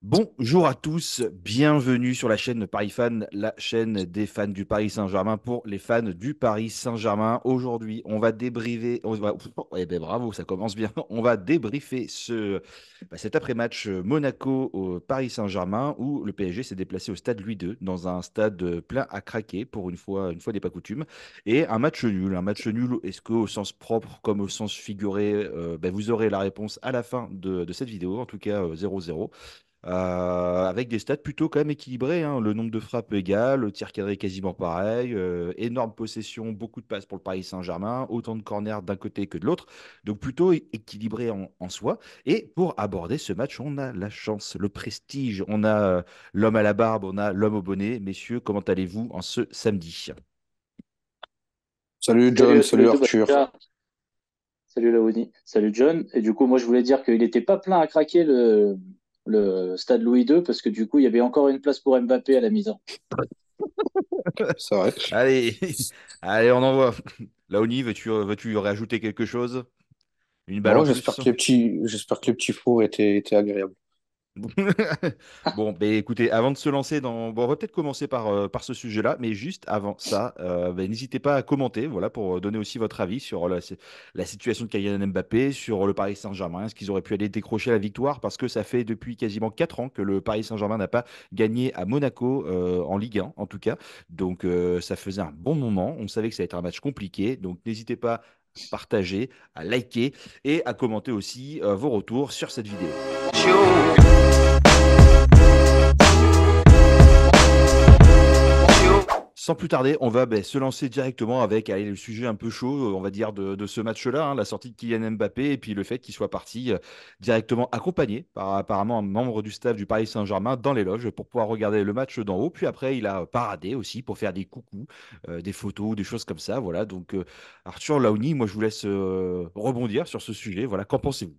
Bonjour à tous, bienvenue sur la chaîne Paris Fan, la chaîne des fans du Paris Saint-Germain pour les fans du Paris Saint-Germain. Aujourd'hui, on va débriefer, eh ben bravo, ça commence bien. On va débriefer cet après-match Monaco au Paris Saint-Germain où le PSG s'est déplacé au stade Louis II, dans un stade plein à craquer pour une fois n'est pas coutume, et un match nul. Un match nul, est-ce qu'au sens propre comme au sens figuré, vous aurez la réponse à la fin de cette vidéo, en tout cas 0-0. Avec des stats plutôt quand même équilibrés, hein. Le nombre de frappes égal, le tir cadré quasiment pareil, énorme possession, beaucoup de passes pour le Paris Saint-Germain, autant de corners d'un côté que de l'autre, donc plutôt équilibré en soi. Et pour aborder ce match, on a la chance, le prestige, on a l'homme à la barbe, on a l'homme au bonnet. Messieurs, comment allez-vous en ce samedi? Salut Salut John, à tous salut les deux. Arthur. Salut Laoni, salut John. Et du coup, moi, je voulais dire qu'il n'était pas plein à craquer le stade Louis II parce que du coup, il y avait encore une place pour Mbappé à la mise. C'est vrai. Allez, allez, on envoie. Laoni, veux-tu rajouter quelque chose? Une balle Non, en plus? j'espère que les petits fours étaient agréables. Bon, ben écoutez, avant de se lancer bon, on va peut-être commencer par ce sujet-là, mais juste avant ça, n'hésitez pas à commenter, voilà, pour donner aussi votre avis sur la situation de Kylian Mbappé, sur le Paris Saint-Germain. Est-ce qu'ils auraient pu aller décrocher la victoire? Parce que ça fait depuis quasiment 4 ans que le Paris Saint-Germain n'a pas gagné à Monaco, en Ligue 1, en tout cas. Donc, ça faisait un bon moment. On savait que ça allait être un match compliqué. Donc, n'hésitez pas à partager, à liker et à commenter aussi vos retours sur cette vidéo. Sans plus tarder, on va se lancer directement avec allez, le sujet un peu chaud, on va dire, de ce match-là, hein, la sortie de Kylian Mbappé et puis le fait qu'il soit parti directement accompagné par apparemment un membre du staff du Paris Saint-Germain dans les loges pour pouvoir regarder le match d'en haut. Puis après, il a paradé aussi pour faire des coucous, des photos, des choses comme ça. Voilà. Donc, Arthur Laouni, moi, je vous laisse rebondir sur ce sujet. Voilà. Qu'en pensez-vous?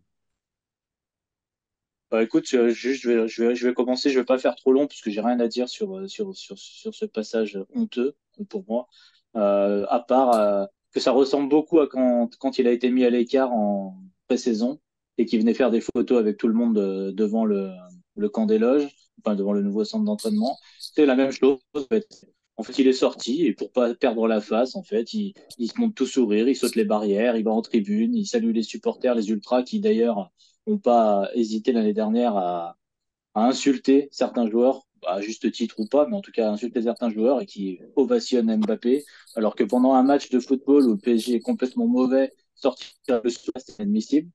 Bah, écoute, juste, je vais commencer. Je vais pas faire trop long parce que j'ai rien à dire sur ce passage honteux pour moi. À part que ça ressemble beaucoup à quand il a été mis à l'écart en pré-saison et qu'il venait faire des photos avec tout le monde devant le camp des loges, enfin devant le nouveau centre d'entraînement. C'est la même chose. En fait, il est sorti et pour pas perdre la face, en fait, il se montre tout sourire, il saute les barrières, il va en tribune, il salue les supporters, les ultras qui d'ailleurs n'ont pas hésité l'année dernière à insulter certains joueurs, à juste titre ou pas, mais en tout cas à insulter certains joueurs et qui ovationnent Mbappé, alors que pendant un match de football où le PSG est complètement mauvais, sortir le soir, c'est admissible.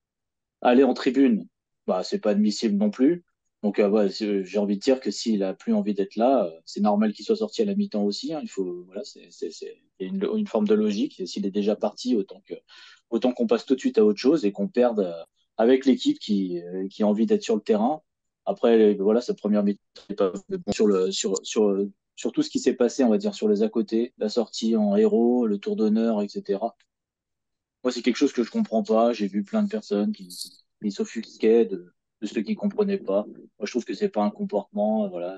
Aller en tribune, bah, c'est pas admissible non plus. Donc, ouais, j'ai envie de dire que s'il a plus envie d'être là, c'est normal qu'il soit sorti à la mi-temps aussi, hein. Il faut, voilà, il y a une forme de logique. Et s'il est déjà parti, autant qu'on passe tout de suite à autre chose et qu'on perde avec l'équipe qui a envie d'être sur le terrain. Après, voilà, sa première mi-temps, c'est pas bon sur tout ce qui s'est passé, on va dire, sur les à côté, la sortie en héros, le tour d'honneur, etc. Moi, c'est quelque chose que je comprends pas. J'ai vu plein de personnes qui s'offusquaient de ceux qui comprenaient pas. Moi, je trouve que c'est pas un comportement. Voilà,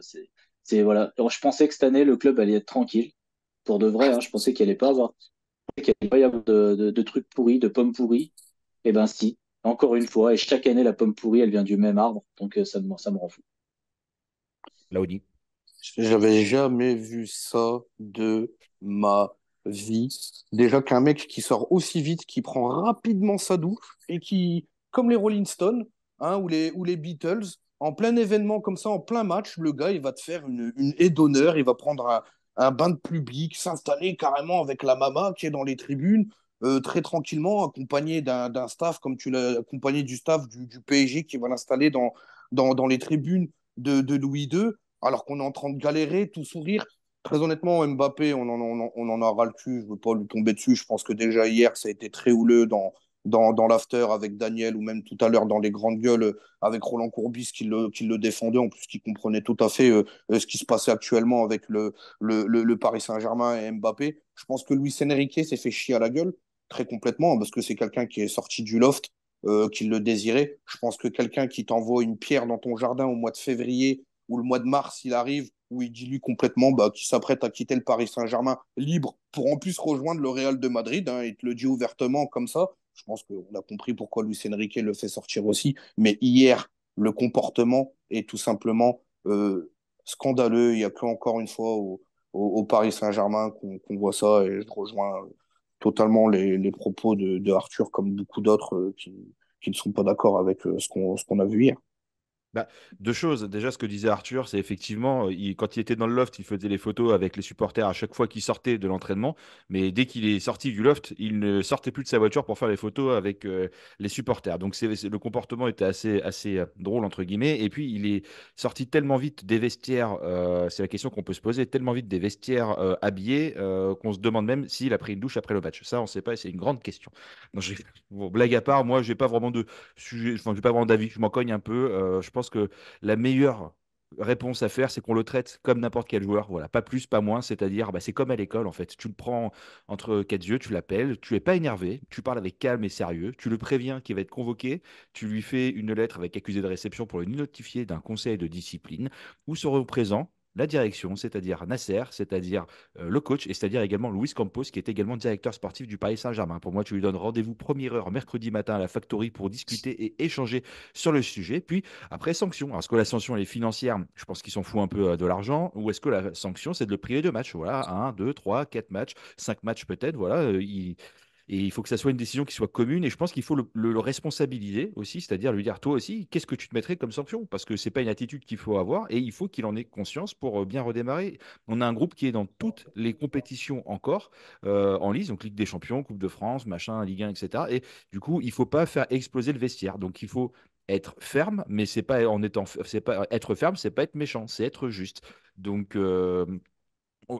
voilà. Alors, je pensais que cette année, le club allait être tranquille. Pour de vrai, hein, je pensais qu'il allait pas y avoir de trucs pourris, de pommes pourries. Eh ben, si. Encore une fois. Et chaque année, la pomme pourrie, elle vient du même arbre. Donc, ça me rend fou. Laouni. J'avais jamais vu ça de ma vie. Déjà qu'un mec qui sort aussi vite, qui prend rapidement sa douche et qui, comme les Rolling Stones, hein, ou les Beatles, en plein événement comme ça, en plein match, le gars, il va te faire une haie d'honneur, il va prendre un bain de public, s'installer carrément avec la mama qui est dans les tribunes, très tranquillement, accompagné d'un staff, comme tu l'as accompagné du staff du PSG qui va l'installer dans les tribunes de Louis II alors qu'on est en train de galérer, tout sourire. Très honnêtement, Mbappé, on en a ras le cul, je ne veux pas lui tomber dessus. Je pense que déjà hier, ça a été très houleux dans l'after avec Daniel ou même tout à l'heure dans les grandes gueules avec Roland Courbis qui le défendait, en plus qui comprenait tout à fait ce qui se passait actuellement avec le Paris Saint-Germain et Mbappé. Je pense que Luis Enrique s'est fait chier à la gueule, très complètement, parce que c'est quelqu'un qui est sorti du loft, qui le désirait. Je pense que quelqu'un qui t'envoie une pierre dans ton jardin au mois de février ou le mois de mars, il arrive, où il dit lui complètement qu'il s'apprête à quitter le Paris Saint-Germain libre pour en plus rejoindre le Real de Madrid. Hein, il te le dit ouvertement comme ça. Je pense qu'on a compris pourquoi Luis Enrique le fait sortir aussi. Mais hier, le comportement est tout simplement scandaleux. Il n'y a que encore une fois au Paris Saint-Germain qu'on voit ça, et je rejoins totalement les propos de Arthur, comme beaucoup d'autres qui ne sont pas d'accord avec ce qu'on a vu hier. Bah, deux choses. Déjà, ce que disait Arthur, c'est effectivement, quand il était dans le loft, il faisait les photos avec les supporters à chaque fois qu'il sortait de l'entraînement. Mais dès qu'il est sorti du loft, il ne sortait plus de sa voiture pour faire les photos avec les supporters. Donc, le comportement était assez drôle, entre guillemets. Et puis, il est sorti tellement vite des vestiaires, c'est la question qu'on peut se poser, tellement vite des vestiaires habillés qu'on se demande même s'il a pris une douche après le match. Ça, on ne sait pas et c'est une grande question. Non, bon, blague à part, moi, j'ai pas vraiment de sujet, enfin, j'ai pas vraiment d'avis, je m'en cogne un peu. Je pense que la meilleure réponse à faire, c'est qu'on le traite comme n'importe quel joueur. Voilà, pas plus, pas moins. C'est-à-dire, bah, c'est comme à l'école en fait. Tu le prends entre quatre yeux, tu l'appelles, tu es pas énervé, tu parles avec calme et sérieux, tu le préviens qu'il va être convoqué, tu lui fais une lettre avec accusé de réception pour le notifier d'un conseil de discipline où seront présents la direction, c'est-à-dire Nasser, c'est-à-dire le coach, et c'est-à-dire également Luis Campos, qui est également directeur sportif du Paris Saint-Germain. Pour moi, tu lui donnes rendez-vous première heure mercredi matin à la Factory pour discuter et échanger sur le sujet. Puis après, sanction. Alors, est-ce que la sanction elle est financière? Je pense qu'il s'en fout un peu de l'argent. Ou est-ce que la sanction, c'est de le priver de matchs? Voilà, un, 2, 3, 4 matchs, 5 matchs peut-être. Voilà, et il faut que ça soit une décision qui soit commune. Et je pense qu'il faut le responsabiliser aussi, c'est-à-dire lui dire, toi aussi, qu'est-ce que tu te mettrais comme sanction? Parce que c'est pas une attitude qu'il faut avoir et il faut qu'il en ait conscience pour bien redémarrer. On a un groupe qui est dans toutes les compétitions encore en lice, donc Ligue des Champions, Coupe de France, machin, Ligue 1, etc. Et du coup, il faut pas faire exploser le vestiaire. Donc il faut être ferme, mais c'est pas en étant, c'est pas être ferme, c'est pas être méchant, c'est être juste. Donc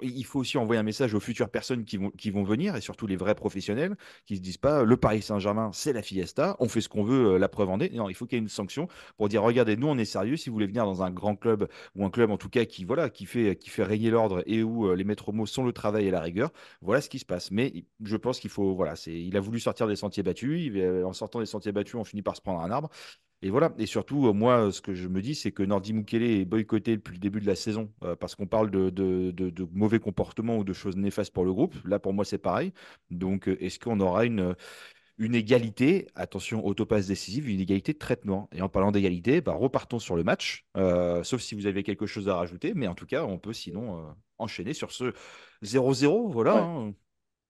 il faut aussi envoyer un message aux futures personnes qui vont venir et surtout les vrais professionnels qui se disent pas le Paris Saint-Germain, c'est la fiesta, on fait ce qu'on veut, la preuve en est. Non, il faut qu'il y ait une sanction pour dire regardez, nous on est sérieux. Si vous voulez venir dans un grand club ou un club en tout cas qui voilà qui fait régner l'ordre et où les maîtres mots sont le travail et la rigueur, voilà ce qui se passe. Mais je pense qu'il faut voilà, il a voulu sortir des sentiers battus. En sortant des sentiers battus, on finit par se prendre un arbre. Et voilà. Et surtout, moi, ce que je me dis, c'est que Nordi Mukele est boycotté depuis le début de la saison parce qu'on parle de mauvais comportements ou de choses néfastes pour le groupe. Là, pour moi, c'est pareil. Donc, est-ce qu'on aura une égalité, attention, autopasse décisive, une égalité de traitement? Et en parlant d'égalité, bah, repartons sur le match, sauf si vous avez quelque chose à rajouter. Mais en tout cas, on peut sinon enchaîner sur ce 0-0. Voilà. Ouais. Hein.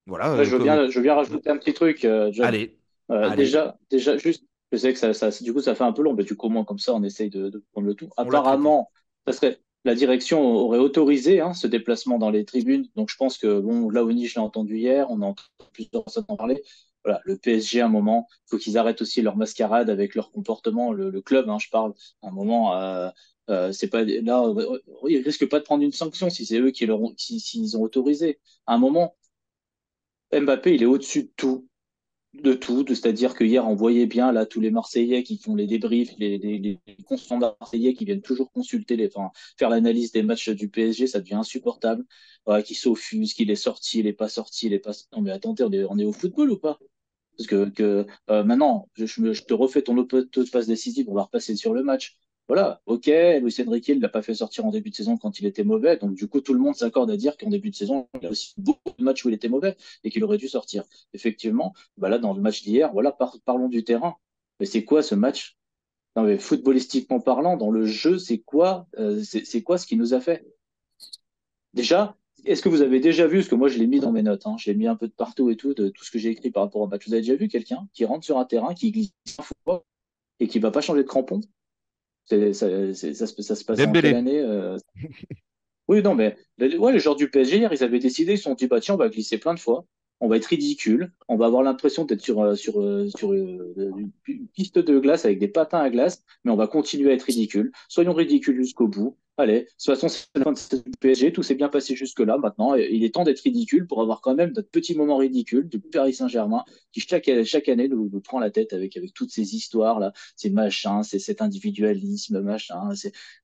Voilà. Là, je veux bien rajouter un petit truc, John. Allez, allez, Déjà, juste, je sais que du coup, ça fait un peu long, mais du coup, au moins, comme ça, on essaye de prendre le tout. on l'a traité. Apparemment, la direction aurait autorisé hein, ce déplacement dans les tribunes. Donc, je pense que, bon, là, Oni, je l'ai entendu hier, on a entendu plusieurs personnes en parler. Voilà, le PSG, à un moment, il faut qu'ils arrêtent aussi leur mascarade avec leur comportement, le club, hein, je parle. À un moment, c'est pas là, ils risquent pas de prendre une sanction si c'est eux s'ils ont autorisé. À un moment, Mbappé, il est au-dessus de tout, c'est-à-dire que hier, on voyait bien là tous les Marseillais qui font les débriefs, les constants Marseillais qui viennent toujours consulter, enfin, faire l'analyse des matchs du PSG, ça devient insupportable. Ouais, qui s'offusent, qu'il est sorti, il est pas sorti, il est pas. Non mais attendez, on est au football ou pas? Parce maintenant, je te refais ton autre passe décisive, on va repasser sur le match. Voilà, ok, Luis Enrique ne l'a pas fait sortir en début de saison quand il était mauvais, donc du coup tout le monde s'accorde à dire qu'en début de saison, il y a aussi beaucoup de matchs où il était mauvais et qu'il aurait dû sortir. Effectivement, bah là dans le match d'hier, voilà, parlons du terrain. Mais c'est quoi ce match? Non mais footballistiquement parlant, dans le jeu, c'est quoi ce qu'il nous a fait? Déjà, est-ce que vous avez déjà vu, parce que moi je l'ai mis dans mes notes, hein, je l'ai mis un peu de partout et tout, de tout ce que j'ai écrit par rapport au match. Vous avez déjà vu quelqu'un qui rentre sur un terrain, qui glisse un fois et qui va pas changer de crampon? Ça se passe en quelle Dembélé. année Oui, non, mais ouais, les joueurs du PSG, hier, ils avaient décidé, ils se sont dit, bah tiens, on va glisser plein de fois, on va être ridicule, on va avoir l'impression d'être sur une piste de glace avec des patins à glace, mais on va continuer à être ridicule. Soyons ridicules jusqu'au bout. Allez, de toute façon, c'est la fin de cette du PSG, tout s'est bien passé jusque-là. Maintenant, il est temps d'être ridicule pour avoir quand même notre petit moment ridicule du Paris Saint-Germain qui chaque année nous prend la tête avec toutes ces histoires-là, ces machins, c'est cet individualisme, machin,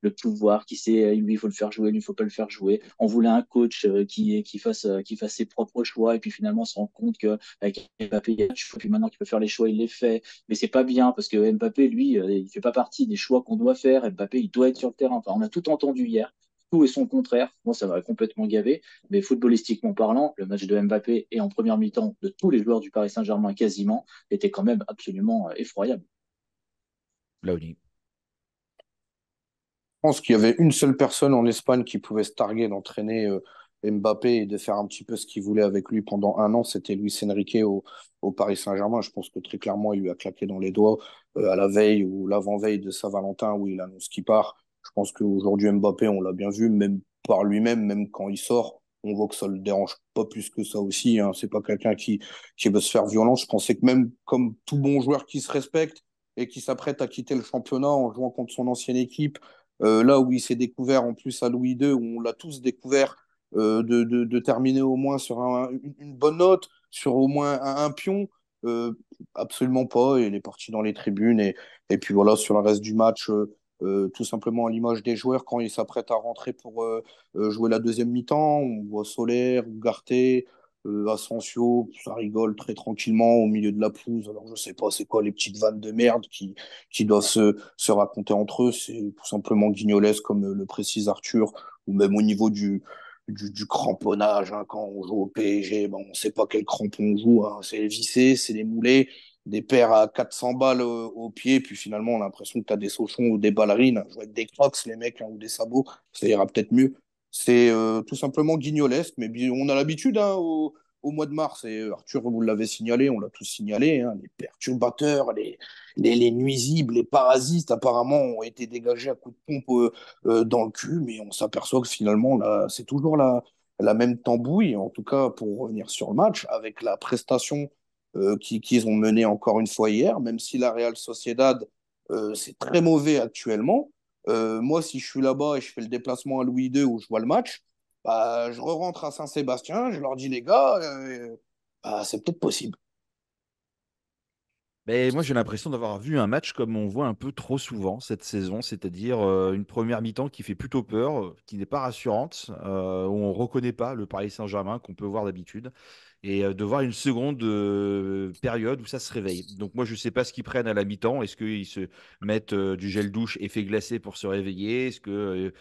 le pouvoir, qui sait, lui, il faut le faire jouer, lui, il faut pas le faire jouer. On voulait un coach qui fasse ses propres choix, et puis finalement, on se rend compte qu'avec Mbappé, il y a des choix, puis maintenant qu'il peut faire les choix, il les fait. Mais c'est pas bien, parce que Mbappé, lui, il fait pas partie des choix qu'on doit faire. Mbappé, il doit être sur le terrain. Enfin, on a tout entendu hier. Tout et son contraire. Moi, ça m'a complètement gavé. Mais footballistiquement parlant, le match de Mbappé et en première mi-temps de tous les joueurs du Paris Saint-Germain quasiment était quand même absolument effroyable. Là, pense qu'il y avait une seule personne en Espagne qui pouvait se targuer d'entraîner Mbappé et de faire un petit peu ce qu'il voulait avec lui pendant un an, c'était Luis Enrique au Paris Saint-Germain. Je pense que très clairement, il lui a claqué dans les doigts à la veille ou l'avant-veille de Saint-Valentin où il annonce qu'il part. Je pense qu'aujourd'hui, Mbappé, on l'a bien vu, même par lui-même, même quand il sort, on voit que ça le dérange pas plus que ça aussi. Hein. C'est pas quelqu'un qui veut se faire violence. Je pensais que même comme tout bon joueur qui se respecte et qui s'apprête à quitter le championnat en jouant contre son ancienne équipe, là où il s'est découvert en plus à Louis II, où on l'a tous découvert, de terminer au moins sur une bonne note, sur au moins un pion. Euh, Absolument pas. Il est parti dans les tribunes et puis voilà, sur le reste du match, tout simplement à l'image des joueurs, quand ils s'apprêtent à rentrer pour jouer la deuxième mi-temps, on voit Solaire, Ugarte, Asensio, ça rigole très tranquillement au milieu de la pelouse. Alors je sais pas c'est quoi les petites vannes de merde qui doivent se raconter entre eux. C'est tout simplement guignolesque, comme le précise Arthur, ou même au niveau du cramponnage. Hein, quand on joue au PSG, ben, on ne sait pas quel crampon on joue. Hein. C'est les vissés, c'est les moulés, des paires à 400 balles au pied, puis finalement, on a l'impression que tu as des sauchons ou des ballerines. Jouer avec des crocs, les mecs, hein, ou des sabots, ça ira peut-être mieux. C'est tout simplement guignolesque, mais on a l'habitude hein, au mois de mars, et Arthur, vous l'avez signalé, on l'a tous signalé, hein, les perturbateurs, les nuisibles, les parasites, apparemment, ont été dégagés à coups de pompe dans le cul, mais on s'aperçoit que finalement, là, c'est toujours la même tambouille, en tout cas, pour revenir sur le match, avec la prestation qu'ils ont menée encore une fois hier, même si la Real Sociedad, c'est très mauvais actuellement. Moi, si je suis là-bas et je fais le déplacement à Louis II où je vois le match, bah, je re-rentre à Saint-Sébastien, je leur dis, les gars, bah, c'est peut-être possible. Mais moi, j'ai l'impression d'avoir vu un match comme on voit un peu trop souvent cette saison, c'est-à-dire une première mi-temps qui fait plutôt peur, qui n'est pas rassurante, où on ne reconnaît pas le Paris Saint-Germain qu'on peut voir d'habitude, et de voir une seconde période où ça se réveille. Donc moi, je ne sais pas ce qu'ils prennent à la mi-temps. Est-ce qu'ils se mettent du gel douche effet glacé pour se réveiller? Est-ce que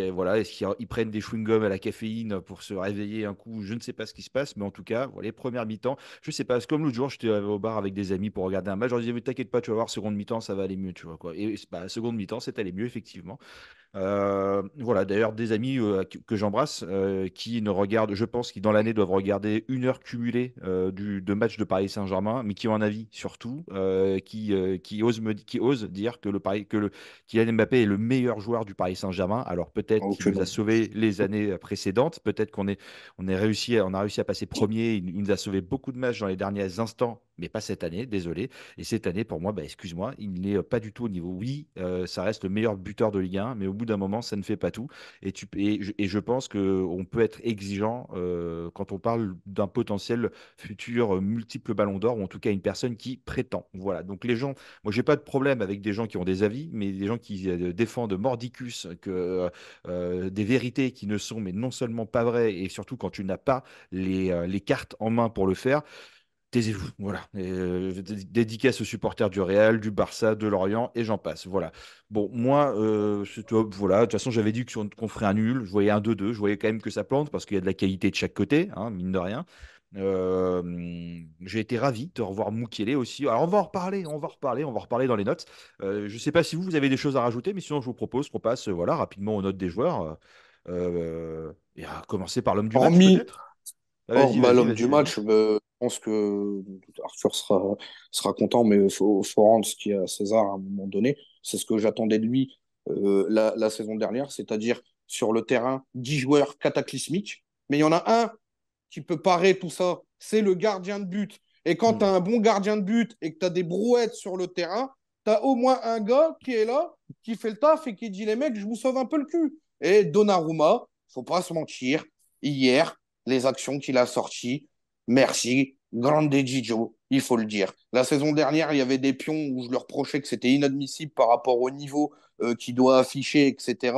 voilà, est-ce qu'ils prennent des chewing-gums à la caféine pour se réveiller un coup? Je ne sais pas ce qui se passe, mais en tout cas, voilà, les premières mi-temps. Je sais pas, c'est comme l'autre jour, j'étais au bar avec des amis pour regarder un match. Je leur disais, mais t'inquiète pas, tu vas voir, seconde mi-temps, ça va aller mieux, tu vois quoi. Et bah, seconde mi-temps, c'est allé mieux, effectivement. Voilà, d'ailleurs, des amis que j'embrasse qui ne regardent, je pense, qui dans l'année doivent regarder 1 heure cumulée de match de Paris Saint-Germain, mais qui ont un avis surtout, qui osent dire que Kylian Mbappé est le meilleur joueur du Paris Saint-Germain. Alors peut-être qu'il nous a Aucune. sauvé les années précédentes, peut-être on a réussi à passer premier, il nous a sauvé beaucoup de matchs dans les derniers instants. Mais pas cette année, désolé. Et cette année, pour moi, bah, excuse-moi, il n'est pas du tout au niveau. Oui, ça reste le meilleur buteur de Ligue 1, mais au bout d'un moment, ça ne fait pas tout. Et je pense qu'on peut être exigeant quand on parle d'un potentiel futur multiple ballon d'or, ou en tout cas une personne qui prétend. Voilà. Donc les gens, moi, j'ai pas de problème avec des gens qui ont des avis, mais des gens qui défendent mordicus que des vérités qui ne sont, mais non seulement pas vraies, et surtout quand tu n'as pas les cartes en main pour le faire. Taisez-vous, voilà. Et, dédicace aux supporters du Real, du Barça, de Lorient, et j'en passe. Voilà. Bon, moi, voilà. De toute façon, j'avais dit qu'on ferait un nul. Je voyais un 2-2. Je voyais quand même que ça plante parce qu'il y a de la qualité de chaque côté, hein, mine de rien. J'ai été ravi de te revoir Moukielé aussi. Alors, on va reparler dans les notes. Je ne sais pas si vous avez des choses à rajouter, mais sinon, je vous propose qu'on passe voilà, rapidement aux notes des joueurs. Et à commencer par l'homme du match, Hormis, peut-être. Ah, vas-y, bah, vas-y, l'homme vas-y, du vas-y. match, je pense que Arthur sera content, mais faut rendre ce qu'il y a à César à un moment donné. C'est ce que j'attendais de lui la saison dernière, c'est-à-dire sur le terrain, 10 joueurs cataclysmiques, mais il y en a un qui peut parer tout ça, c'est le gardien de but. Et quand tu Hmm. as un bon gardien de but et que tu as des brouettes sur le terrain, tu as au moins un gars qui est là, qui fait le taf et qui dit les mecs, je vous sauve un peu le cul. Et Donnarumma, faut pas se mentir, hier, les actions qu'il a sorties, merci, grande Gigio, il faut le dire. La saison dernière, il y avait des pions où je leur reprochais que c'était inadmissible par rapport au niveau qu'il doit afficher, etc.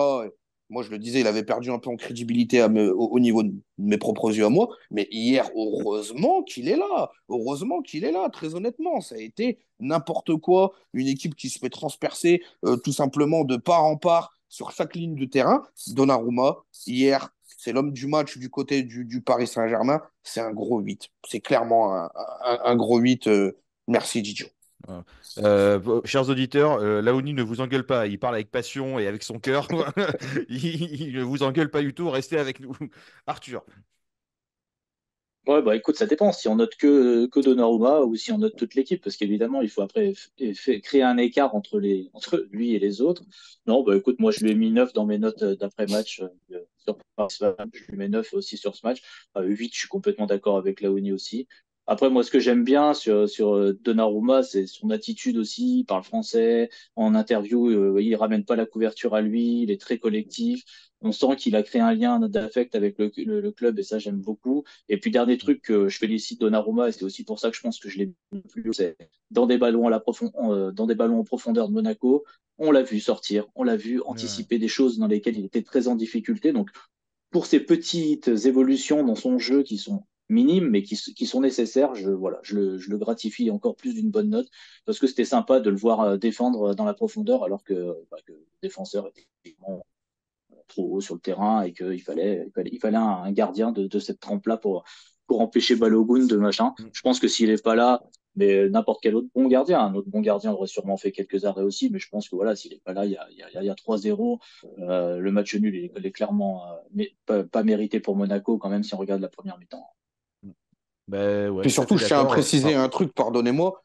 Moi, je le disais, il avait perdu un peu en crédibilité au niveau de mes propres yeux à moi. Mais hier, heureusement qu'il est là. Heureusement qu'il est là, très honnêtement. Ça a été n'importe quoi. Une équipe qui se fait transpercer tout simplement de part en part sur chaque ligne de terrain. Donnarumma, hier, c'est l'homme du match du côté du Paris Saint-Germain. C'est un gros 8. C'est clairement un gros 8. Merci, Didio. Voilà. Chers auditeurs, Laoni ne vous engueule pas, il parle avec passion et avec son cœur. Il ne vous engueule pas du tout, restez avec nous. Arthur. Ouais, bah écoute, ça dépend si on note que Donnarumma ou si on note toute l'équipe, parce qu'évidemment, il faut après créer un écart entre lui et les autres. Non, bah écoute, moi je lui ai mis 9 dans mes notes d'après-match sur Paris. Je lui mets 9 aussi sur ce match. 8, je suis complètement d'accord avec Laoni aussi. Après, moi, ce que j'aime bien sur Donnarumma, c'est son attitude aussi. Il parle français. En interview, il ramène pas la couverture à lui. Il est très collectif. On sent qu'il a créé un lien d'affect avec le club et ça, j'aime beaucoup. Et puis, dernier truc que je félicite Donnarumma, et c'est aussi pour ça que je pense que je l'ai plus, c'est dans des ballons dans des ballons en profondeur de Monaco, on l'a vu sortir, on l'a vu Ouais. anticiper des choses dans lesquelles il était très en difficulté. Donc, pour ces petites évolutions dans son jeu qui sont minimes, mais qui sont nécessaires, je le gratifie encore plus d'une bonne note, parce que c'était sympa de le voir défendre dans la profondeur, alors que le défenseur était trop haut sur le terrain et qu'il fallait un gardien de cette trempe-là pour empêcher Balogun de machin. Je pense que s'il n'est pas là, mais n'importe quel autre bon gardien, un autre bon gardien aurait sûrement fait quelques arrêts aussi, mais je pense que voilà, s'il n'est pas là, il y a 3-0. Le match nul, il est clairement pas mérité pour Monaco, quand même, si on regarde la première mi-temps. Ben ouais, Puis tout à fait surtout, je tiens à d'accord. préciser Pardon. un truc, pardonnez-moi.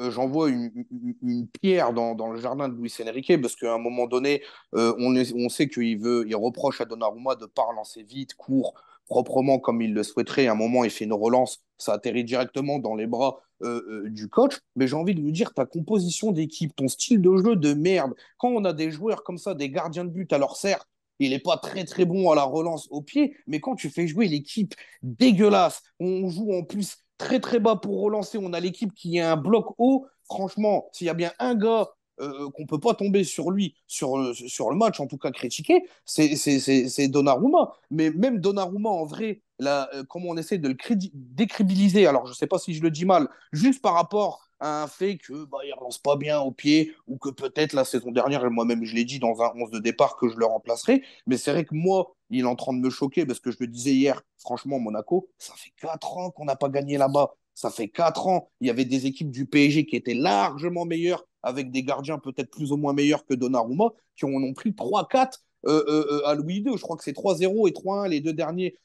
J'envoie une pierre dans le jardin de Luis Enrique parce qu'à un moment donné, on sait il reproche à Donnarumma de ne pas relancer vite, court, proprement comme il le souhaiterait. À un moment, il fait une relance, ça atterrit directement dans les bras du coach. Mais j'ai envie de lui dire, ta composition d'équipe, ton style de jeu de merde, quand on a des joueurs comme ça, des gardiens de but, alors certes, il n'est pas très très bon à la relance au pied, mais quand tu fais jouer l'équipe dégueulasse, on joue en plus très très bas pour relancer. On a l'équipe qui est un bloc haut. Franchement, s'il y a bien un gars qu'on peut pas tomber sur lui, sur le match, en tout cas critiquer, c'est Donnarumma. Mais même Donnarumma, en vrai, là, comment on essaie de le décribiliser, alors je sais pas si je le dis mal, juste par rapport à un fait que bah, il relance pas bien au pied ou que peut-être la saison dernière, moi-même je l'ai dit dans un 11 de départ que je le remplacerai, mais c'est vrai que moi, il est en train de me choquer parce que je le disais hier, franchement, Monaco, ça fait 4 ans qu'on n'a pas gagné là-bas. Ça fait 4 ans. Il y avait des équipes du PSG qui étaient largement meilleures, avec des gardiens peut-être plus ou moins meilleurs que Donnarumma, qui en ont pris 3-4 à Louis II. Je crois que c'est 3-0 et 3-1 les deux derniers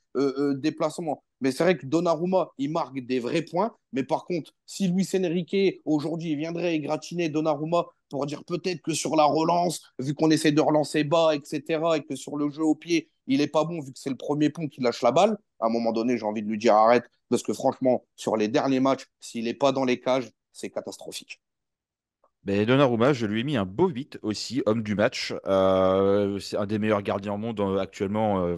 déplacements. Mais c'est vrai que Donnarumma, il marque des vrais points. Mais par contre, si Luis Enrique, aujourd'hui, viendrait égratiner Donnarumma pour dire peut-être que sur la relance, vu qu'on essaie de relancer bas, etc., et que sur le jeu au pied, il est pas bon vu que c'est le premier pont qui lâche la balle. À un moment donné, j'ai envie de lui dire arrête, parce que franchement, sur les derniers matchs, s'il n'est pas dans les cages, c'est catastrophique. Ben, Donnarumma, je lui ai mis un beau 8 aussi, homme du match. C'est un des meilleurs gardiens au monde actuellement,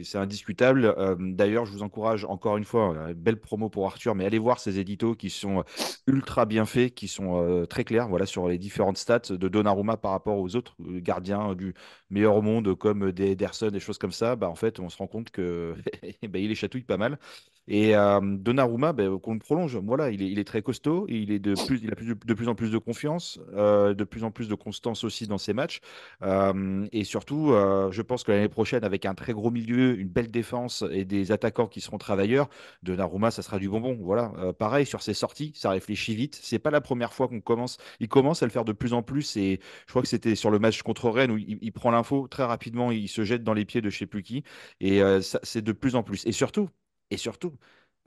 c'est indiscutable. D'ailleurs, je vous encourage encore une fois, belle promo pour Arthur, mais allez voir ces éditos qui sont ultra bien faits, qui sont très clairs voilà, sur les différentes stats de Donnarumma par rapport aux autres gardiens du meilleur au monde, comme des Ederson, des choses comme ça. Bah, en fait, on se rend compte que ben, il les chatouille pas mal. Et Donnarumma, ben, qu'on le prolonge, voilà, il est très costaud, il a de plus en plus de confiance, de plus en plus de constance aussi dans ses matchs. Et surtout, je pense que l'année prochaine, avec un très gros milieu, une belle défense et des attaquants qui seront travailleurs, Donnarumma, ça sera du bonbon. Voilà. Pareil, sur ses sorties, ça réfléchit vite. C'est pas la première fois il commence à le faire de plus en plus. Et je crois que c'était sur le match contre Rennes où il prend l'info très rapidement, il se jette dans les pieds de je sais plus qui. Et c'est de plus en plus. Et surtout,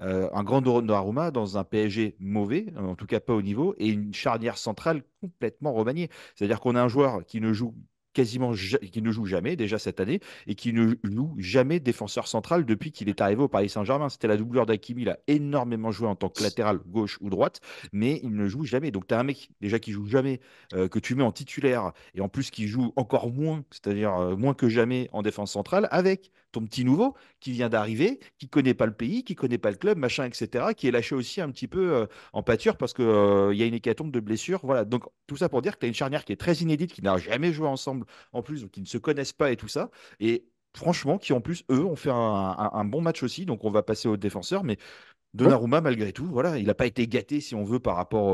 un grand Donnarumma dans un PSG mauvais, en tout cas pas au niveau, et une charnière centrale complètement remaniée. C'est-à-dire qu'on a un joueur qui ne joue qui ne joue jamais déjà cette année et qui ne joue jamais défenseur central depuis qu'il est arrivé au Paris Saint-Germain. C'était la doublure d'Hakimi, il a énormément joué en tant que latéral gauche ou droite, mais il ne joue jamais. Donc tu as un mec déjà qui joue jamais, que tu mets en titulaire et en plus qui joue encore moins, c'est-à-dire moins que jamais en défense centrale, avec ton petit nouveau qui vient d'arriver, qui connaît pas le pays, qui connaît pas le club, machin, etc., qui est lâché aussi un petit peu en pâture parce que il y a une hécatombe de blessures. Voilà. Donc tout ça pour dire que tu as une charnière qui est très inédite, qui n'a jamais joué ensemble en plus, donc qui ne se connaissent pas et tout ça. Et franchement, qui en plus, eux, ont fait un bon match aussi. Donc on va passer aux défenseurs. Mais Ouais. Donnarumma, malgré tout, voilà, il n'a pas été gâté, si on veut, par rapport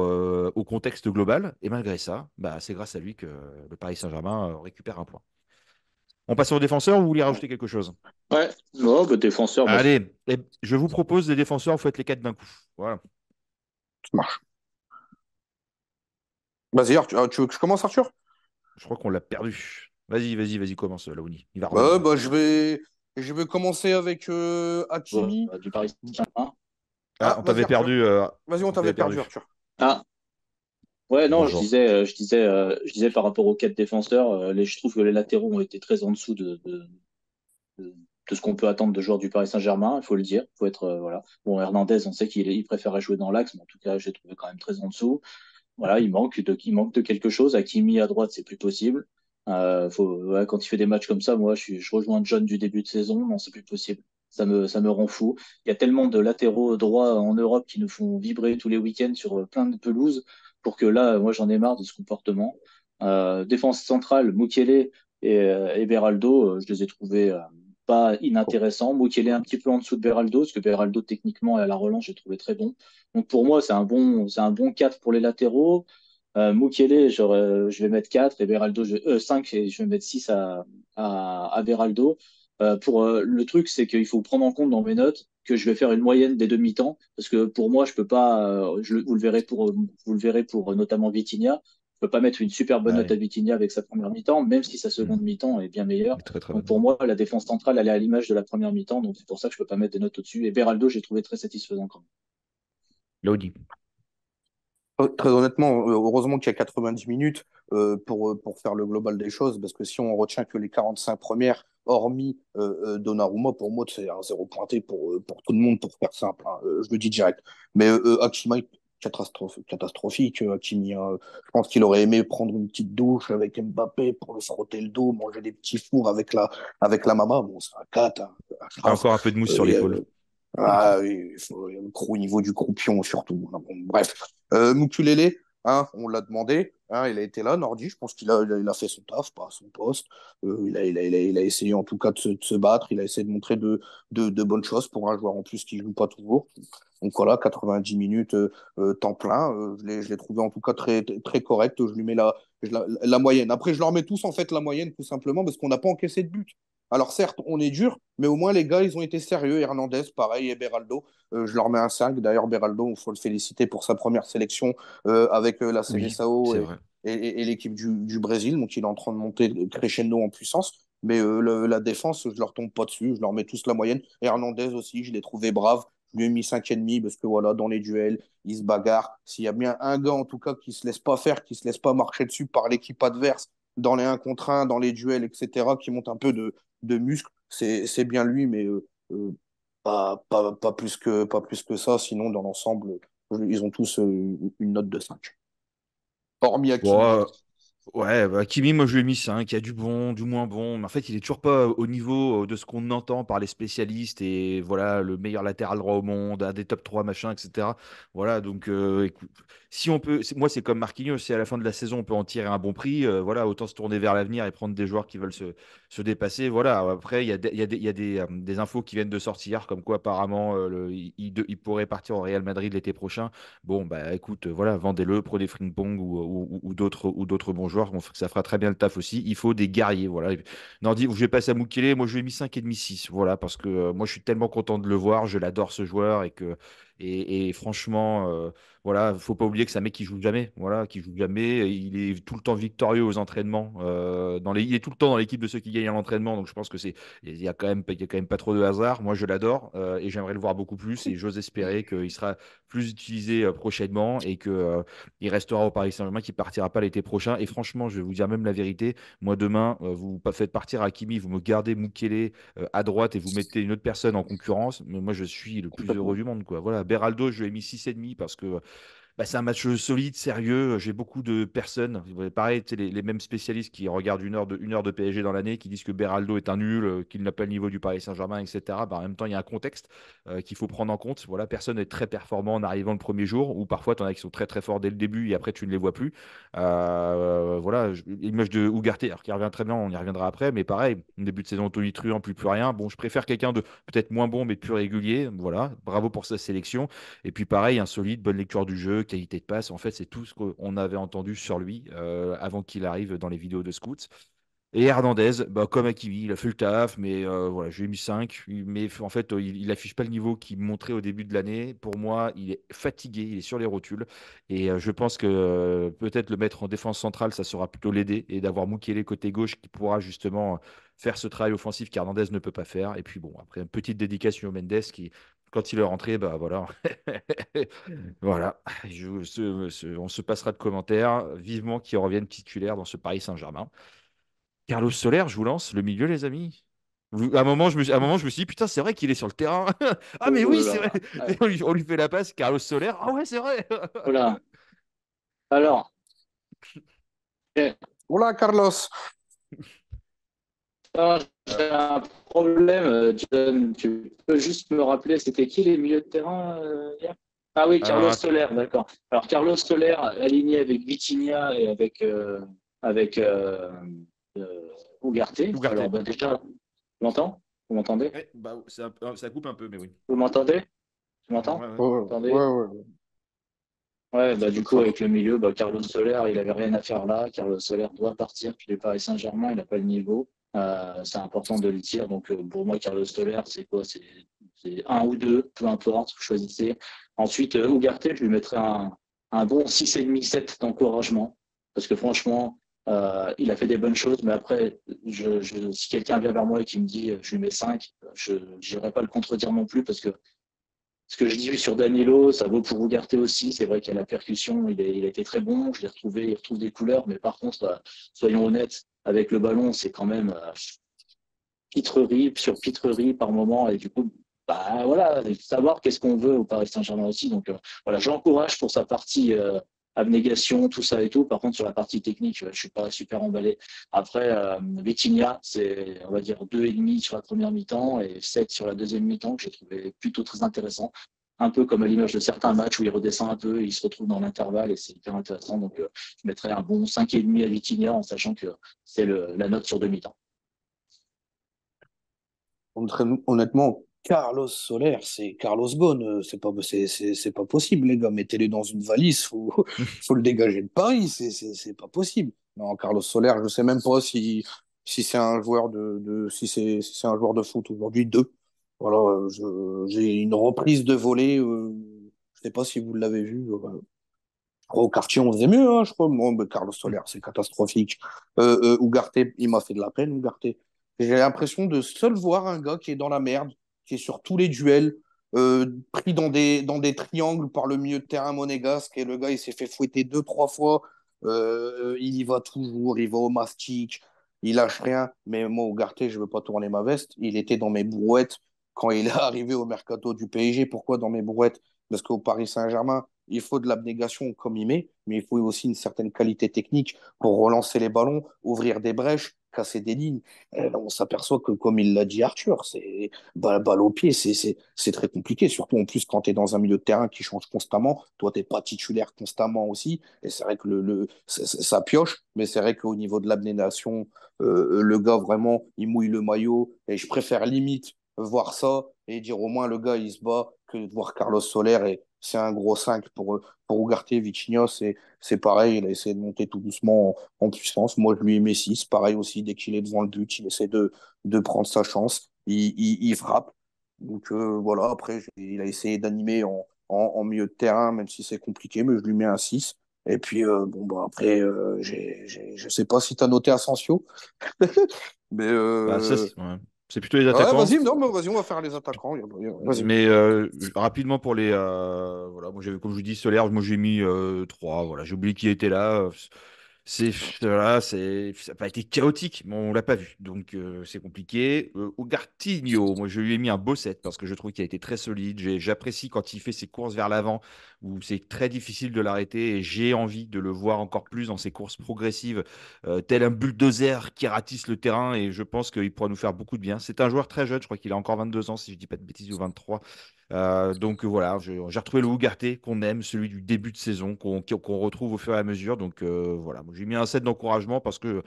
au contexte global. Et malgré ça, bah, c'est grâce à lui que le Paris Saint-Germain récupère un point. On passe aux défenseurs ou vous voulez rajouter quelque chose? Ouais, oh, bah, défenseur, moi, Allez, je vous propose des défenseurs, vous faites les quatre d'un coup. Voilà. Ça marche. Vas-y, tu veux que je commence, Arthur? Je crois qu'on l'a perdu. Vas-y, commence, Laouni. Il va Ouais, revenir. bah, je vais commencer avec Hakimi. Du Paris Saint-Germain. Ah, Ah, vas-y, Arthur. Vas-y, on on t'avait t'avait perdu, perdu. Arthur. Ah, ouais, non, Bonjour. je disais par rapport aux quatre défenseurs, je trouve que les latéraux ont été très en dessous de, de ce qu'on peut attendre de joueurs du Paris Saint-Germain, il faut le dire. Faut être, voilà. Bon, Hernandez, on sait il préfère jouer dans l'axe, mais en tout cas, j'ai trouvé quand même très en dessous. Voilà, il manque de quelque chose. Hakimi à droite, c'est plus possible. Ouais, quand il fait des matchs comme ça, moi, je rejoins John du début de saison. Non, c'est plus possible. Ça me rend fou. Il y a tellement de latéraux droits en Europe qui nous font vibrer tous les week-ends sur plein de pelouses pour que là, moi, j'en ai marre de ce comportement. Défense centrale, Mukiele et Beraldo, je les ai trouvés pas inintéressants. Mukiele un petit peu en dessous de Beraldo, parce que Beraldo, techniquement, et à la relance, j'ai trouvé très bon. Donc pour moi, c'est un bon 4 pour les latéraux. Mukiele, je vais mettre 4 et Beraldo, 5 et je vais mettre 6 à Beraldo. Le truc, c'est qu'il faut prendre en compte dans mes notes que je vais faire une moyenne des demi-temps parce que pour moi, je peux pas, vous le verrez pour notamment Vitinha. Je peux pas mettre une super bonne note Ouais. à Vitinha avec sa première mi-temps, même si sa Hmm. seconde mi-temps est bien meilleure. Il est très très Donc bonne. pour moi, la défense centrale, elle est à l'image de la première mi-temps, donc c'est pour ça que je peux pas mettre des notes au-dessus. Et Beraldo, j'ai trouvé très satisfaisant quand même. Laouni. Très honnêtement, heureusement qu'il y a 90 minutes pour faire le global des choses, parce que si on retient que les 45 premières, hormis Donnarumma, pour moi, c'est un zéro pointé pour tout le monde, pour faire simple, hein, je le dis direct. Mais Hakimi, catastrophique, Hakimi. Hein. Je pense qu'il aurait aimé prendre une petite douche avec Mbappé pour le frotter le dos, manger des petits fours avec la maman. Bon, c'est un cat, hein, Et Achraf. encore un peu de mousse sur l'épaule. Euh, ah, oui, il y a le gros niveau du croupion surtout. Bon, bref. Mukulele, hein, on l'a demandé. Hein, il a été là, Nordi. Je pense qu'il a fait son taf, pas son poste. Il a essayé en tout cas de se battre. Il a essayé de montrer de bonnes choses pour un joueur en plus qui ne joue pas toujours. Donc voilà, 90 minutes, temps plein. Je l'ai trouvé en tout cas très, très correct. Je lui mets la moyenne. Après, je leur mets tous en fait la moyenne tout simplement parce qu'on n'a pas encaissé de but. Alors certes, on est dur, mais au moins les gars, ils ont été sérieux. Hernandez, pareil, et Beraldo. Je leur mets un 5. D'ailleurs, Beraldo, il faut le féliciter pour sa première sélection avec la Oui, Seleção c'est et, vrai. et, et l'équipe du Brésil. Donc, il est en train de monter crescendo en puissance. Mais la défense, je leur tombe pas dessus. Je leur mets tous la moyenne. Et Hernandez aussi, je l'ai trouvé brave. Je lui ai mis 5,5 parce que voilà, dans les duels, il se bagarre. S'il y a bien un gars, en tout cas, qui se laisse pas faire, qui se laisse pas marcher dessus par l'équipe adverse, dans les 1 contre 1, dans les duels, etc., qui monte un peu de muscles, c'est bien lui, mais pas plus que ça. Sinon, dans l'ensemble, ils ont tous une note de 5. Hormis Hakimi. Bon, ouais, bah, Kimi, moi je lui ai mis 5. Il y a du bon, du moins bon. Mais en fait, il est toujours pas au niveau de ce qu'on entend par les spécialistes et voilà, le meilleur latéral droit au monde, un des top 3 machin, etc. Voilà, donc écoute, si on peut, moi c'est comme Marquinhos, si à la fin de la saison on peut en tirer un bon prix, voilà, autant se tourner vers l'avenir et prendre des joueurs qui veulent se dépasser. Voilà, après, il y a des infos qui viennent de sortir, comme quoi apparemment il pourrait partir au Real Madrid l'été prochain. Bon, bah écoute, voilà, vendez-le, prenez Frimpong ou d'autres bons joueurs, ça fera très bien le taf aussi. Il faut des guerriers, voilà. Nordi, je vais passer à Mukele, moi je lui ai mis 5,5 6 voilà, parce que moi je suis tellement content de le voir, je l'adore ce joueur et franchement, voilà, faut pas oublier que c'est un mec qui joue jamais, voilà, qui joue jamais, il est tout le temps victorieux aux entraînements, il est tout le temps dans l'équipe de ceux qui gagnent à l'entraînement, donc je pense que il y a quand même pas trop de hasard. Moi je l'adore et j'aimerais le voir beaucoup plus et j'ose espérer qu'il sera plus utilisé prochainement et que il restera au Paris Saint-Germain, qui partira pas l'été prochain. Et franchement, je vais vous dire même la vérité. Moi, demain, vous faites partir Hakimi, vous me gardez Mukele à droite et vous mettez une autre personne en concurrence. Mais moi, je suis le plus heureux Complètement. du monde, quoi. Voilà, Beraldo, je lui ai mis 6,5 parce que bah, c'est un match solide, sérieux. J'ai beaucoup de personnes, pareil, tu sais, les mêmes spécialistes qui regardent une heure de PSG dans l'année, qui disent que Beraldo est un nul, qu'il n'a pas le niveau du Paris Saint-Germain, etc. Bah, en même temps, il y a un contexte qu'il faut prendre en compte. Voilà, personne n'est très performant en arrivant le premier jour, ou parfois, tu en as qui sont très très forts dès le début et après, tu ne les vois plus. Voilà, l'image de Ugarte, alors qui revient très bien, on y reviendra après, mais pareil, début de saison tonitruant, plus rien. Bon, je préfère quelqu'un de peut-être moins bon, mais de plus régulier. Voilà, bravo pour sa sélection. Et puis pareil, un solide, bonne lecture du jeu, qualité de passe. En fait, c'est tout ce qu'on avait entendu sur lui avant qu'il arrive dans les vidéos de scouts. Et Hernandez, bah, comme Hakimi, il a fait le taf, mais voilà, je lui ai mis 5. Mais en fait, il affiche pas le niveau qu'il montrait au début de l'année. Pour moi, il est fatigué, il est sur les rotules. Et je pense que peut-être le mettre en défense centrale, ça sera plutôt l'aider. Et d'avoir Mukele côté gauche qui pourra justement faire ce travail offensif qu'Hernandez ne peut pas faire. Et puis bon, après, une petite dédication au Mendes qui, quand il est rentré, bah voilà. Voilà, on se passera de commentaires. Vivement qu'il revienne titulaire dans ce Paris Saint-Germain. Carlos Soler, je vous lance le milieu, les amis. À un moment, je me suis dit, putain, c'est vrai qu'il est sur le terrain. Ah, mais Oh oui, c'est vrai. là là. On lui fait la passe, Carlos Soler. Ah, ouais, c'est vrai. Voilà. Alors, j'ai Voilà, Carlos. j'ai un problème, John. Tu peux juste me rappeler, c'était qui les milieux de terrain hier? Ah oui, Carlos Alors, Soler, d'accord. Alors, Carlos Soler aligné avec Vitinha et avec Ugarte. Alors, Ugarte. bah, déjà, tu m'entends? Vous m'entendez? Ouais, bah, ça coupe un peu, mais oui. Vous m'entendez? Tu Ouais, m'entends? ouais. Ouais, Attendez. ouais, ouais. Ouais, C'est bah, du comme coup, ça. avec le milieu, bah, Carlos Soler, il avait rien à faire là. Carlos Soler doit partir. Puis le Paris Saint-Germain, il n'a pas le niveau. C'est important de le dire. Donc, pour moi, Carlos Soler, c'est quoi? C'est un ou deux, peu importe, vous choisissez. Ensuite, Ugarte, je lui mettrais un bon 6,5, 7 d'encouragement. Parce que franchement, il a fait des bonnes choses. Mais après, si quelqu'un vient vers moi et qui me dit je lui mets 5, je n'irai pas le contredire non plus parce que ce que je dis sur Danilo, ça vaut pour Ugarte aussi. C'est vrai qu'il y a la percussion, il a été très bon. Je l'ai retrouvé, il retrouve des couleurs. Mais par contre, soyons honnêtes, avec le ballon, c'est quand même pitrerie sur pitrerie par moment. Et du coup, bah voilà, il faut savoir qu'est-ce qu'on veut au Paris Saint-Germain aussi. Donc voilà, j'encourage pour sa partie abnégation, tout ça et tout. Par contre, sur la partie technique, je suis pas super emballé. Après, Vitinha, c'est, on va dire, 2,5 sur la première mi-temps et 7 sur la deuxième mi-temps, que j'ai trouvé plutôt très intéressant. Un peu comme à l'image de certains matchs où il redescend un peu, il se retrouve dans l'intervalle et c'est hyper intéressant. Donc, je mettrais un bon 5,5 à Vitinha en sachant que c'est la note sur demi-temps. Honnêtement, Carlos Soler, c'est Carlos Ghosn. C'est pas possible, les gars. Mettez-les dans une valise. Faut le dégager de Paris. C'est pas possible. Non, Carlos Soler, je sais même pas si c'est un joueur si c'est un joueur de foot aujourd'hui. Deux. Voilà, j'ai une reprise de volée. Je sais pas si vous l'avez vu. Au quartier, on faisait mieux, hein, je crois. Moi, mais Carlos Soler, c'est catastrophique. Ugarte, il m'a fait de la peine, Ugarte. J'ai l'impression de seul voir un gars qui est dans la merde, qui est sur tous les duels, pris dans des triangles par le milieu de terrain monégasque, et le gars, il s'est fait fouetter deux, trois fois. Il y va toujours, il va au mastic, il lâche rien. Mais moi, Ugarte, je veux pas tourner ma veste. Il était dans mes brouettes quand il est arrivé au mercato du PSG. Pourquoi dans mes brouettes? Parce qu'au Paris Saint-Germain, il faut de l'abnégation comme il met, mais il faut aussi une certaine qualité technique pour relancer les ballons, ouvrir des brèches, casser des lignes. On s'aperçoit que, comme il l'a dit Arthur, c'est balle au pied, c'est très compliqué, surtout en plus quand tu es dans un milieu de terrain qui change constamment. Toi, tu n'es pas titulaire constamment aussi, et c'est vrai que ça pioche, mais c'est vrai qu'au niveau de l'abnégation, le gars, vraiment, il mouille le maillot, et je préfère limite voir ça et dire au moins le gars, il se bat que de voir Carlos Soler et c'est un gros 5 pour Ugarte. Vitinha, c'est pareil, il a essayé de monter tout doucement en puissance. Moi, je lui ai mis 6. Pareil aussi, dès qu'il est devant le but, il essaie de prendre sa chance. Il frappe. Donc voilà, après, il a essayé d'animer en milieu de terrain, même si c'est compliqué, mais je lui mets un 6. Et puis, bon, bah, après, je sais pas si tu as noté Asensio, mais Bah, ça, ouais. C'est plutôt les ouais, attaquants. vas-y, non, mais vas-y, on va faire les attaquants. Vas-y. Mais rapidement pour les. Voilà, moi, j'avais, comme je vous dis, Solaire, moi j'ai mis 3. Voilà, j'ai oublié qui était là. C'est voilà, ça n'a pas été chaotique, mais on l'a pas vu, donc c'est compliqué. Ugarte, moi je lui ai mis un beau 7 parce que je trouve qu'il a été très solide. J'apprécie quand il fait ses courses vers l'avant où c'est très difficile de l'arrêter et j'ai envie de le voir encore plus dans ses courses progressives, tel un bulldozer qui ratisse le terrain et je pense qu'il pourra nous faire beaucoup de bien. C'est un joueur très jeune, je crois qu'il a encore 22 ans si je dis pas de bêtises ou 23. Donc voilà, j'ai retrouvé le Ugarte qu'on aime, celui du début de saison, qu'on retrouve au fur et à mesure. Donc voilà, moi, j'ai mis un set d'encouragement parce que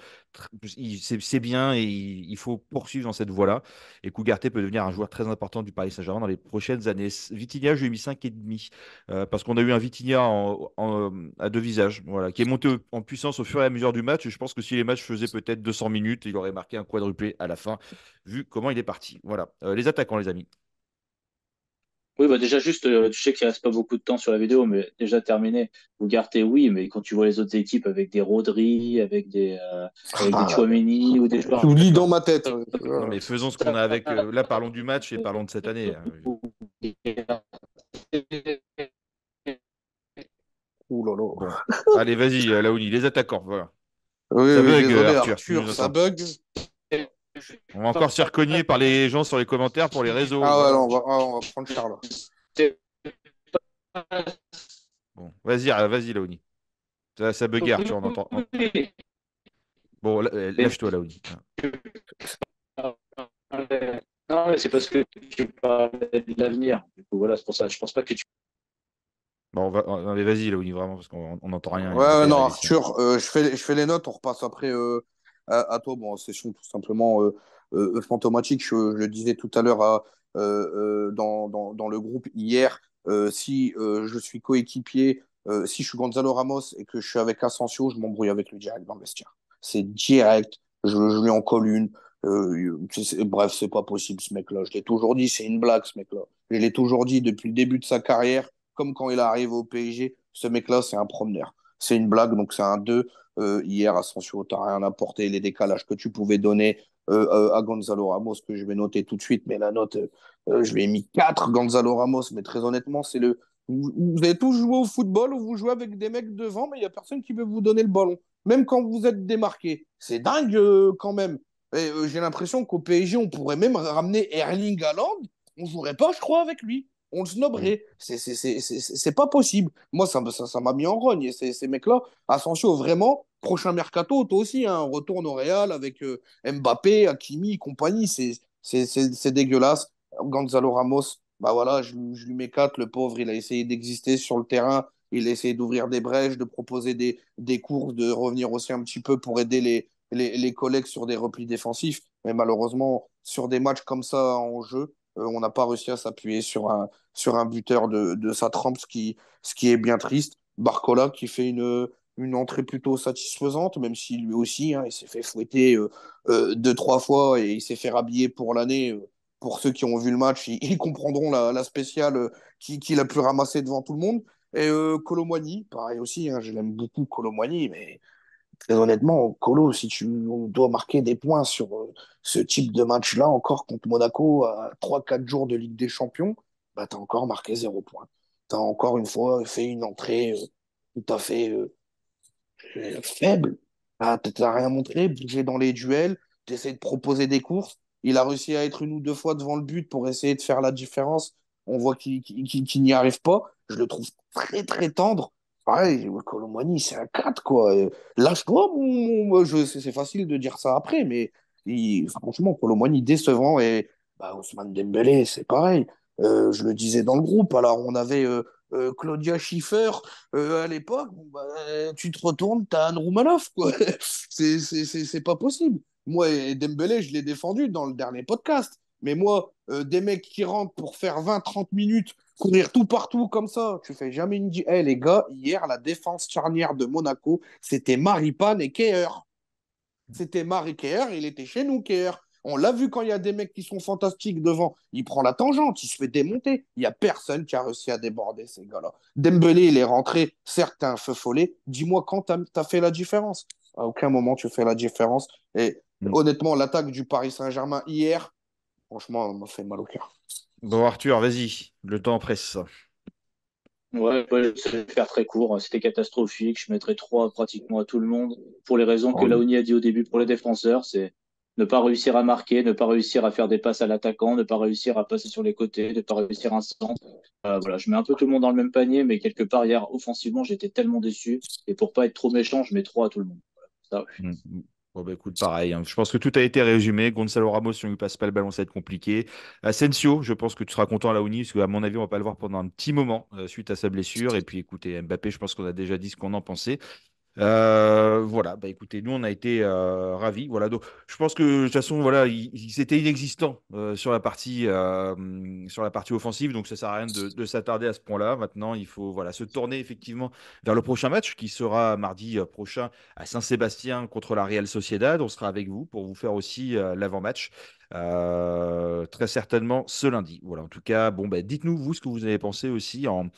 c'est bien et il faut poursuivre dans cette voie-là. Et qu'Ugarte peut devenir un joueur très important du Paris Saint-Germain dans les prochaines années. Vitinha, je lui ai mis 5,5 parce qu'on a eu un Vitinha à deux visages, voilà, qui est monté en puissance au fur et à mesure du match. Et je pense que si les matchs faisaient peut-être 200 minutes, il aurait marqué un quadruplé à la fin, vu comment il est parti. Voilà. Les attaquants, les amis. Oui, bah déjà juste, je sais qu'il reste pas beaucoup de temps sur la vidéo, mais déjà terminé. Ugarte, oui, mais quand tu vois les autres équipes avec des Rodri, avec des Ah, Tchouaméni ou des tout joueurs lit dans ma tête. Non, mais faisons ce qu'on a avec. Là, parlons du match et parlons de cette année. Ouh là Bon, là. allez, vas-y, Laouni, les attaquants. Voilà. Oui, Ça oui, bug, désolé, Arthur, tu nous Arthur, ça entends. bug. On va encore se faire cogner par les gens sur les commentaires pour les réseaux. Ah ouais, Voilà. non, on va prendre Charles. Bon, vas-y, vas-y, Laouni. Ça buguait, Arthur, on entend. Bon, lâche-toi, Laouni. Non, mais c'est parce que tu parlais de l'avenir. Du coup, voilà, c'est pour ça. Je pense pas que tu. Bon, non, mais vas-y, Laouni, vraiment, parce qu'on n'entend rien et Ouais, on va ouais, pas y non, arriver sinon. Arthur, je fais les notes, on repasse après à toi. Bon, session tout simplement fantomatique. Je le disais tout à l'heure dans le groupe hier. Si je suis coéquipier, si je suis Gonzalo Ramos et que je suis avec Asensio, je m'embrouille avec lui direct dans le vestiaire. C'est direct, je lui en colle une. Bref, c'est pas possible ce mec-là. Je l'ai toujours dit, c'est une blague ce mec-là. Je l'ai toujours dit depuis le début de sa carrière, comme quand il arrive au PSG, ce mec-là, c'est un promeneur. C'est une blague, donc c'est un 2. Hier, Asensio, tu n'as rien apporté. Les décalages que tu pouvais donner à Gonzalo Ramos, que je vais noter tout de suite, mais la note, je lui ai mis 4 Gonzalo Ramos, mais très honnêtement, c'est le. Vous avez tous joué au football où vous jouez avec des mecs devant, mais il n'y a personne qui veut vous donner le ballon, même quand vous êtes démarqué. C'est dingue quand même. Et, j'ai l'impression qu'au PSG, on pourrait même ramener Erling Haaland. On ne jouerait pas, je crois, avec lui. On le Mm. snobberait. C'est pas possible. Moi, ça m'a mis en rogne. Et ces mecs-là, Asensio, vraiment, prochain mercato, toi aussi, hein, retourne au Real avec Mbappé, Hakimi, compagnie. C'est dégueulasse. Gonzalo Ramos, bah voilà, je lui mets 4. Le pauvre, il a essayé d'exister sur le terrain. Il a essayé d'ouvrir des brèches, de proposer des courses, de revenir aussi un petit peu pour aider les collègues sur des replis défensifs. Mais malheureusement, sur des matchs comme ça en jeu, on n'a pas réussi à s'appuyer sur un buteur de sa trempe, ce qui est bien triste. Barcola qui fait une entrée plutôt satisfaisante, même si lui aussi, hein, il s'est fait fouetter deux, trois fois et il s'est fait rhabiller pour l'année. Pour ceux qui ont vu le match, ils comprendront la spéciale qu'il a pu ramasser devant tout le monde. Et Colomboigny, pareil aussi, hein, je l'aime beaucoup, Colomboigny, mais très honnêtement, Colo, si tu dois marquer des points sur ce type de match-là, encore contre Monaco, à 3-4 jours de Ligue des Champions, bah, tu as encore marqué 0 point. Tu as encore une fois fait une entrée tout à fait faible. Ah, tu n'as rien montré, bougé dans les duels, tu essaies de proposer des courses. Il a réussi à être une ou deux fois devant le but pour essayer de faire la différence. On voit qu'il n'y arrive pas. Je le trouve très, très tendre. Pareil, Colomani, c'est un 4 quoi. Lâche-toi, c'est facile de dire ça après, mais franchement, Colomani décevant. Et bah, Ousmane Dembélé, c'est pareil. Je le disais dans le groupe. Alors, on avait Claudia Schiffer à l'époque. Bon, bah, tu te retournes, t'as un Roumanoff, quoi. C'est pas possible. Moi, et Dembélé, je l'ai défendu dans le dernier podcast. Mais moi, des mecs qui rentrent pour faire 20-30 minutes, courir tout partout comme ça, tu fais jamais une. Eh les gars, hier, la défense charnière de Monaco, c'était Maripane et Keher. C'était Marc Keher, il était chez nous, Keher. On l'a vu quand il y a des mecs qui sont fantastiques devant. Il prend la tangente, il se fait démonter. Il n'y a personne qui a réussi à déborder ces gars-là. Dembélé, il est rentré, certes, un feu follet. Dis-moi quand tu as fait la différence. À aucun moment tu fais la différence. Et Mm. honnêtement, l'attaque du Paris Saint-Germain hier, franchement, m'a fait mal au cœur. Bon, Arthur, vas-y, le temps presse. Ouais, je vais faire très court. C'était catastrophique. Je mettrais 3 pratiquement à tout le monde. Pour les raisons que Oh, Laoni a dit au début pour les défenseurs, c'est ne pas réussir à marquer, ne pas réussir à faire des passes à l'attaquant, ne pas réussir à passer sur les côtés, ne pas réussir un centre. Voilà, je mets un peu tout le monde dans le même panier, mais quelque part, hier, offensivement, j'étais tellement déçu. Et pour pas être trop méchant, je mets 3 à tout le monde. Voilà, ça, Mm. Bon, bah, écoute, pareil, hein. Je pense que tout a été résumé. Gonzalo Ramos, si on lui passe pas le ballon, ça va être compliqué. Asensio, je pense que tu seras content à la Uni, parce qu'à mon avis, on va pas le voir pendant un petit moment suite à sa blessure. Et puis, écoutez, Mbappé, je pense qu'on a déjà dit ce qu'on en pensait. Voilà, bah écoutez, nous on a été ravis. Voilà, donc je pense que de toute façon, voilà, ils étaient inexistants sur la partie offensive, donc ça sert à rien de s'attarder à ce point-là. Maintenant, il faut voilà se tourner effectivement vers le prochain match qui sera mardi prochain à Saint-Sébastien contre la Real Sociedad. On sera avec vous pour vous faire aussi l'avant-match. Très certainement ce lundi. Voilà, en tout cas, bon, bah, dites-nous vous ce que vous avez pensé aussi en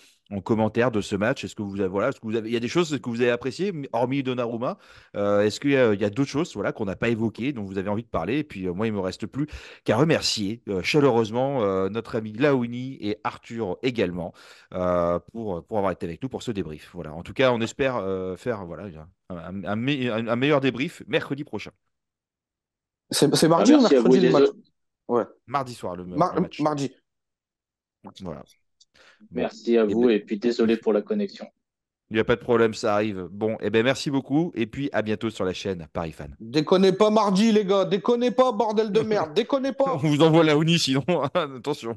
commentaire de ce match. Est-ce que vous avez, voilà, est-ce que vous avez, il y a des choses que vous avez appréciées, hormis Donnarumma. Est-ce qu'il y a d'autres choses, voilà, qu'on n'a pas évoquées, dont vous avez envie de parler? Et puis moi, il me reste plus qu'à remercier chaleureusement notre ami Laouni et Arthur également pour avoir été avec nous pour ce débrief. Voilà. En tout cas, on espère faire voilà un meilleur débrief mercredi prochain, C'est Bah, mardi ou merci à vous et mercredi le match? désolé. Ouais. mardi soir le match. Mardi. Voilà. Bon. Merci à Et vous ben, et puis désolé pour la connexion. il n'y a pas de problème, ça arrive. Bon, et ben merci beaucoup et puis à bientôt sur la chaîne Paris Fan. Déconnez pas mardi, les gars. Déconnez pas, bordel de merde. Déconnez On pas. vous envoie la Oni sinon, attention.